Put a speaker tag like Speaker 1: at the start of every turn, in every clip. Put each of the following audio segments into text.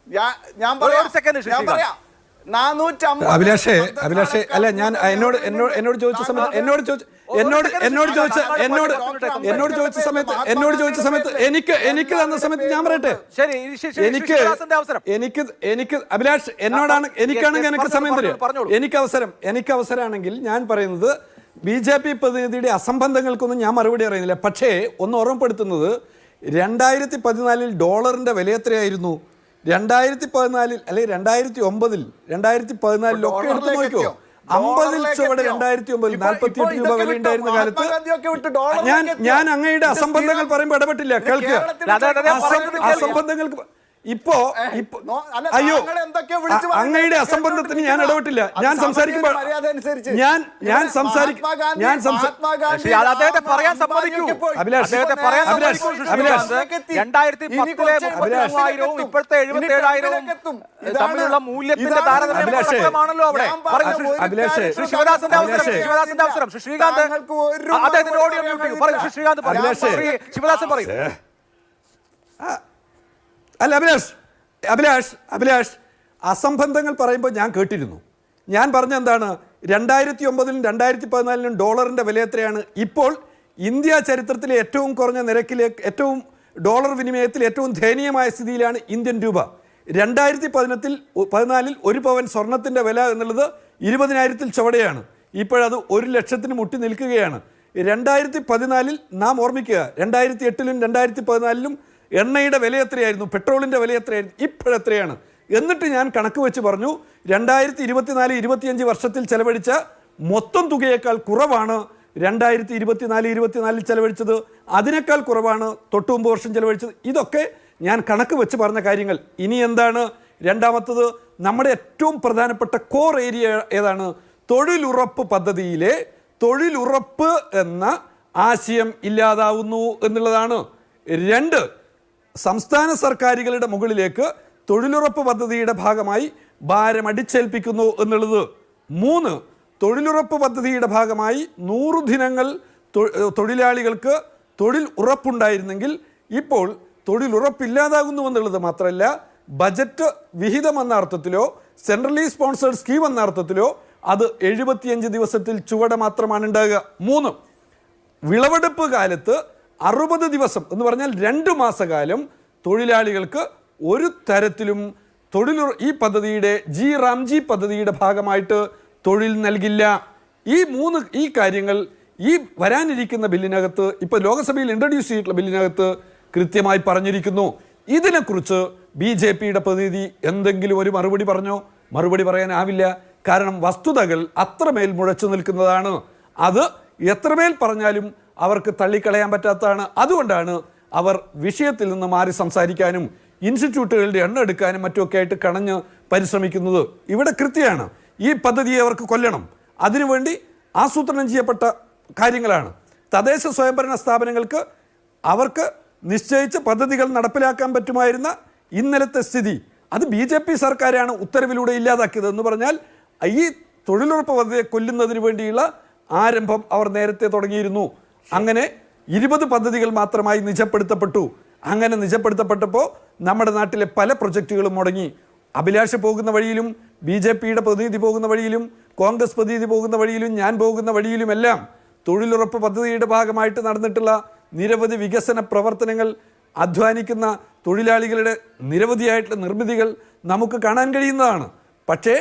Speaker 1: ഞാൻ പറയാം
Speaker 2: അഭിലാഷേ അല്ല, ഞാൻ എന്നോട് ചോദിച്ച സമയത്ത് എനിക്ക് തന്ന സമയത്ത് ഞാൻ പറയട്ടെ, എനിക്ക് അഭിലാഷ് എനിക്കാണെങ്കിൽ എനിക്ക് സമയം തരും. എനിക്ക് അവസരമാണെങ്കിൽ ഞാൻ പറയുന്നത് BJP പ്രതിനിധിയുടെ അസംബന്ധങ്ങൾക്കൊന്നും ഞാൻ മറുപടി അറിയുന്നില്ല. പക്ഷേ ഒന്ന് ഓർമ്മപ്പെടുത്തുന്നത്, 2014 ഡോളറിന്റെ വില എത്രയായിരുന്നു? 2014 അല്ലെങ്കിൽ 2009 2014 ഒക്കെ എടുത്തു നോക്കിയോ, 50 ചുവടെ 2009 48 രൂപ വില ഉണ്ടായിരുന്ന കാലത്ത് ഞാൻ അങ്ങയുടെ അസംബന്ധങ്ങൾ പറയുമ്പോൾ ഇടപെട്ടില്ല. കേൾക്കുക, അസംബന്ധങ്ങൾക്ക് ഇപ്പോ അയ്യോ, അങ്ങയുടെ അസംബന്ധത്തിന് ഞാൻ ഇടപെട്ടില്ല. ഞാൻ സംസാരിക്കുമ്പോൾ അല്ല അഭിലാഷ് അസംബന്ധങ്ങൾ പറയുമ്പോൾ ഞാൻ കേട്ടിരുന്നു. ഞാൻ പറഞ്ഞ എന്താണ്, 2009 2014 ഡോളറിന്റെ വില എത്രയാണ്? ഇപ്പോൾ ഇന്ത്യ ചരിത്രത്തിലെ ഏറ്റവും കുറഞ്ഞ നിരക്കിലേക്ക്, ഏറ്റവും ഡോളർ വിനിമയത്തിൽ ഏറ്റവും ദയനീയമായ സ്ഥിതിയിലാണ് ഇന്ത്യൻ രൂപ. 2014 ഒരു പവൻ സ്വർണത്തിന്റെ വില എന്നുള്ളത് 20,000-ൽ ചുവടെയാണ്. ഇപ്പോഴത് 1,00,000-ന് മുട്ടി നിൽക്കുകയാണ്. 2014 നാം ഓർമ്മിക്കുക, 2008-ലും 2014-ലും എണ്ണയുടെ വില എത്രയായിരുന്നു, പെട്രോളിൻ്റെ വില എത്രയായിരുന്നു, ഇപ്പോഴെത്രയാണ്? എന്നിട്ട് ഞാൻ കണക്ക് വെച്ച് പറഞ്ഞു, 2024-25 വർഷത്തിൽ ചെലവഴിച്ച മൊത്തം തുകയേക്കാൾ കുറവാണ് 2024-24 ചെലവഴിച്ചത്, അതിനേക്കാൾ കുറവാണ് 9 വർഷം ചെലവഴിച്ചത്. ഇതൊക്കെ ഞാൻ കണക്ക് വെച്ച് പറഞ്ഞ കാര്യങ്ങൾ. ഇനി എന്താണ് രണ്ടാമത്തത്? നമ്മുടെ ഏറ്റവും പ്രധാനപ്പെട്ട കോർ ഏരിയ ഏതാണ്? തൊഴിലുറപ്പ് പദ്ധതിയിലെ തൊഴിലുറപ്പ് എന്ന ആശയം ഇല്ലാതാവുന്നു എന്നുള്ളതാണ്. 2, സംസ്ഥാന സർക്കാരുകളുടെ മുകളിലേക്ക് തൊഴിലുറപ്പ് പദ്ധതിയുടെ ഭാഗമായി ഭാരം അടിച്ചേൽപ്പിക്കുന്നു എന്നുള്ളത്. 3, തൊഴിലുറപ്പ് പദ്ധതിയുടെ ഭാഗമായി 100 ദിനങ്ങൾ തൊഴിലാളികൾക്ക് തൊഴിൽ ഉറപ്പുണ്ടായിരുന്നെങ്കിൽ ഇപ്പോൾ തൊഴിലുറപ്പില്ലാതാകുന്നു എന്നുള്ളത് മാത്രമല്ല, ബജറ്റ് വിഹിതം എന്ന അർത്ഥത്തിലോ സെൻട്രലി സ്പോൺസേഡ് സ്കീം എന്ന അർത്ഥത്തിലോ അത് 75 ദിവസത്തിൽ ചുവടെ മാത്രമാണ് ഉണ്ടാകുക. 3, വിളവെടുപ്പ് കാലത്ത് 60 ദിവസം എന്ന് പറഞ്ഞാൽ 2 മാസക്കാലം തൊഴിലാളികൾക്ക് ഒരു തരത്തിലും ഈ പദ്ധതിയുടെ റാംജി പദ്ധതിയുടെ ഭാഗമായിട്ട് തൊഴിൽ നൽകില്ല. ഈ കാര്യങ്ങൾ ഈ വരാനിരിക്കുന്ന ബില്ലിനകത്ത്, ഇപ്പോൾ ലോകസഭയിൽ ഇൻട്രൊഡ്യൂസ് ചെയ്തിട്ടുള്ള ബില്ലിനകത്ത് കൃത്യമായി പറഞ്ഞിരിക്കുന്നു. ഇതിനെക്കുറിച്ച് BJPയുടെ പ്രതിനിധി എന്തെങ്കിലും ഒരു മറുപടി പറഞ്ഞോ? മറുപടി പറയാനാവില്ല. കാരണം വസ്തുതകൾ അത്രമേൽ മുഴച്ചു നിൽക്കുന്നതാണ്. അത് എത്രമേൽ പറഞ്ഞാലും അവർക്ക് തള്ളിക്കളയാൻ പറ്റാത്തതാണ്. അതുകൊണ്ടാണ് അവർ വിഷയത്തിൽ നിന്ന് മാറി സംസാരിക്കാനും ഇൻസ്റ്റിറ്റ്യൂട്ടുകളുടെ എണ്ണം എടുക്കാനും മറ്റുമൊക്കെ ആയിട്ട് കണഞ്ഞ് പരിശ്രമിക്കുന്നത്. ഇവിടെ കൃത്യമാണ്, ഈ പദ്ധതിയെ അവർക്ക് കൊല്ലണം. അതിനുവേണ്ടി ആസൂത്രണം ചെയ്യപ്പെട്ട കാര്യങ്ങളാണ്. തദ്ദേശ സ്വയംഭരണ സ്ഥാപനങ്ങൾക്ക് അവർക്ക് നിശ്ചയിച്ച പദ്ധതികൾ നടപ്പിലാക്കാൻ പറ്റുമായിരുന്ന ഇന്നലത്തെ സ്ഥിതി അത് BJP സർക്കാരാണ് ഉത്തരവിലൂടെ ഇല്ലാതാക്കിയത്. എന്ന് പറഞ്ഞാൽ ഈ തൊഴിലുറപ്പ് പദ്ധതിയെ കൊല്ലുന്നതിന് വേണ്ടിയുള്ള ആരംഭം അവർ നേരത്തെ തുടങ്ങിയിരുന്നു. അങ്ങനെ 20 പദ്ധതികൾ മാത്രമായി നിജപ്പെടുത്തപ്പെട്ടു. അങ്ങനെ നിജപ്പെടുത്തപ്പെട്ടപ്പോൾ നമ്മുടെ നാട്ടിലെ പല പ്രൊജക്റ്റുകളും മുടങ്ങി. അഭിലാഷ് പോകുന്ന വഴിയിലും BJPയുടെ പ്രതിനിധി പോകുന്ന വഴിയിലും കോൺഗ്രസ് പ്രതിനിധി പോകുന്ന വഴിയിലും ഞാൻ പോകുന്ന വഴിയിലുമെല്ലാം തൊഴിലുറപ്പ് പദ്ധതിയുടെ ഭാഗമായിട്ട് നടന്നിട്ടുള്ള നിരവധി വികസന പ്രവർത്തനങ്ങൾ, അധ്വാനിക്കുന്ന തൊഴിലാളികളുടെ നിരവധിയായിട്ടുള്ള നിർമ്മിതികൾ നമുക്ക് കാണാൻ കഴിയുന്നതാണ്. പക്ഷേ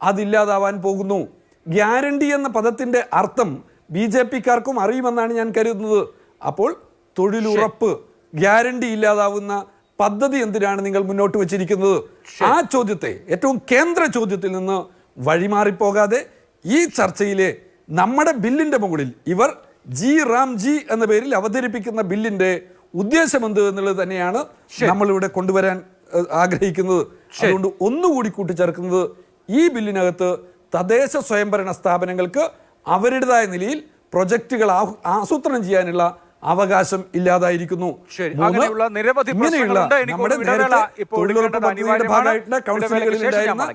Speaker 2: അതില്ലാതാവാൻ പോകുന്നു. ഗ്യാരണ്ടി എന്ന പദത്തിൻ്റെ അർത്ഥം BJPക്കാർക്കും അറിയുമെന്നാണ് ഞാൻ കരുതുന്നത്. അപ്പോൾ തൊഴിലുറപ്പ് ഗ്യാരണ്ടി ഇല്ലാതാവുന്ന പദ്ധതി എന്തിനാണ് നിങ്ങൾ മുന്നോട്ട് വെച്ചിരിക്കുന്നത്? ആ ചോദ്യത്തെ, ഏറ്റവും കേന്ദ്ര ചോദ്യത്തിൽ നിന്ന് വഴിമാറിപ്പോകാതെ ഈ ചർച്ചയിലെ നമ്മുടെ ബില്ലിൻ്റെ മുകളിൽ ഇവർ റാംജി എന്ന പേരിൽ അവതരിപ്പിക്കുന്ന ബില്ലിൻ്റെ ഉദ്ദേശം എന്ത് എന്നുള്ളത് തന്നെയാണ് നമ്മളിവിടെ കൊണ്ടുവരാൻ ആഗ്രഹിക്കുന്നത്. അതുകൊണ്ട് ഒന്നുകൂടി കൂട്ടിച്ചേർക്കുന്നത്, ഈ ബില്ലിനകത്ത് തദ്ദേശ സ്വയംഭരണ സ്ഥാപനങ്ങൾക്ക് അവരുടേതായ നിലയിൽ പ്രൊജക്റ്റുകൾ ആസൂത്രണം ചെയ്യാനുള്ള അവകാശം ഇല്ലാതായിരിക്കുന്നു.
Speaker 3: നിരവധി
Speaker 2: നമ്മുടെ നേരത്തെ തൊഴിലുറപ്പ് പദ്ധതിയുടെ ഭാഗമായിട്ടുള്ള കൗൺസിലുകളിൽ ഉണ്ടായിരുന്ന